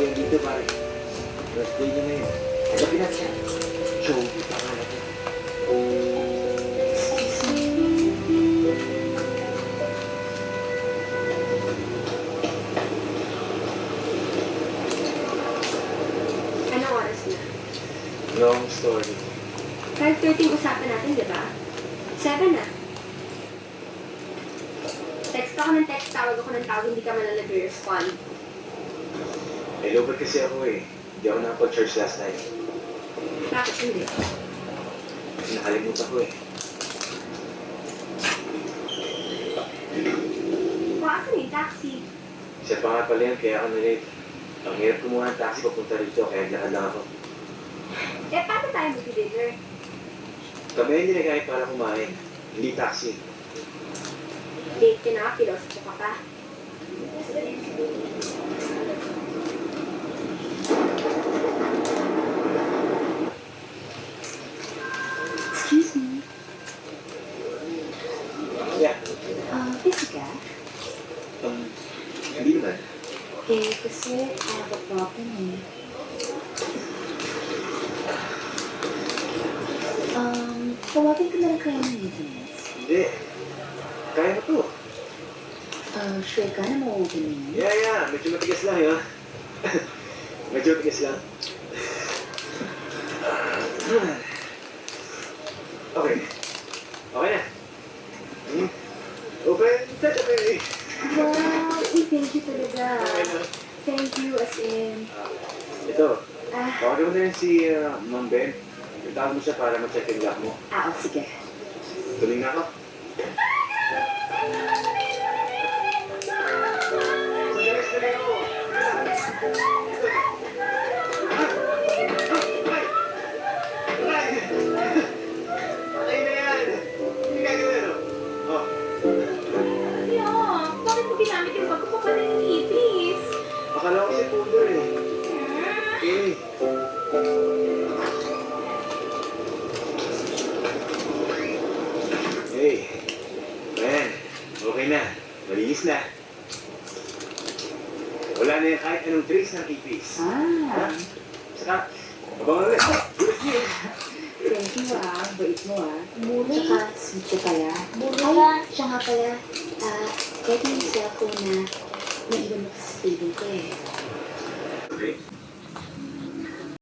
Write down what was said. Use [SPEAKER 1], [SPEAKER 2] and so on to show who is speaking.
[SPEAKER 1] yan dito, pare. Rest day niya ngayon. Gabi na siya. Show, tama na natin.
[SPEAKER 2] Anong oras na?
[SPEAKER 1] Long story.
[SPEAKER 2] 5:30 usapan natin, di ba? 7 na. Text ako ng text, tawag ako ng tawag, hindi ka man nag-respond.
[SPEAKER 1] May lobat kasi ako eh. Hindi ako nakapag-church last night.
[SPEAKER 2] Bakit hindi?
[SPEAKER 1] Nakalimutan ko eh.
[SPEAKER 2] Baka na yung taxi.
[SPEAKER 1] Isa pa nga pala yan, kaya ako na-late. Ang hirap kumuha ng taxi papunta rito, kaya naglakad lang ako.
[SPEAKER 2] Eh, paano tayo mag-dinner?
[SPEAKER 1] Kami hindi na kahit para kumain. Hindi taxi.
[SPEAKER 2] Late ka na, pilosopo ka pa. Excuse me.
[SPEAKER 1] Yeah.
[SPEAKER 2] Busy ka?
[SPEAKER 1] Hindi naman.
[SPEAKER 2] Eh, kasi I have a problem eh. Tawagin ko na lang kaya ng meetings.
[SPEAKER 1] Hindi. Kaya mo to.
[SPEAKER 2] Sure ka na mauugunin?
[SPEAKER 1] Yeah. Medyo matigas lang yun. Medyo matigas lang. Okay. Okay na. Open. Touch away.
[SPEAKER 2] Wow! Thank you talaga.
[SPEAKER 1] Okay na.
[SPEAKER 2] Thank you as in...
[SPEAKER 1] Ito.
[SPEAKER 2] Ah,
[SPEAKER 1] Tawagan mo na rin si Mang Ben. Itawag mo siya para ma-check yung lock mo.
[SPEAKER 2] sige.
[SPEAKER 1] Tuloy na ako. Patay na yan! Hindi gagawin, no? Oh.
[SPEAKER 2] Bakit mo ginamit yung bag ko pa ng ipis?
[SPEAKER 1] Akala ko si Puder eh. Eh. Hey. Man, okay na. Malinis na. Wala na yung kahit anong trace ng ipis. Ha? Saka, abangan ulit.
[SPEAKER 2] Thank you bait mo
[SPEAKER 3] Muna.
[SPEAKER 2] Tsaka, sweet siya pala.
[SPEAKER 3] Muna.
[SPEAKER 2] Ay, siya nga pala. Ito yung cellphone na naiwan mo sa table ko eh.
[SPEAKER 1] Okay.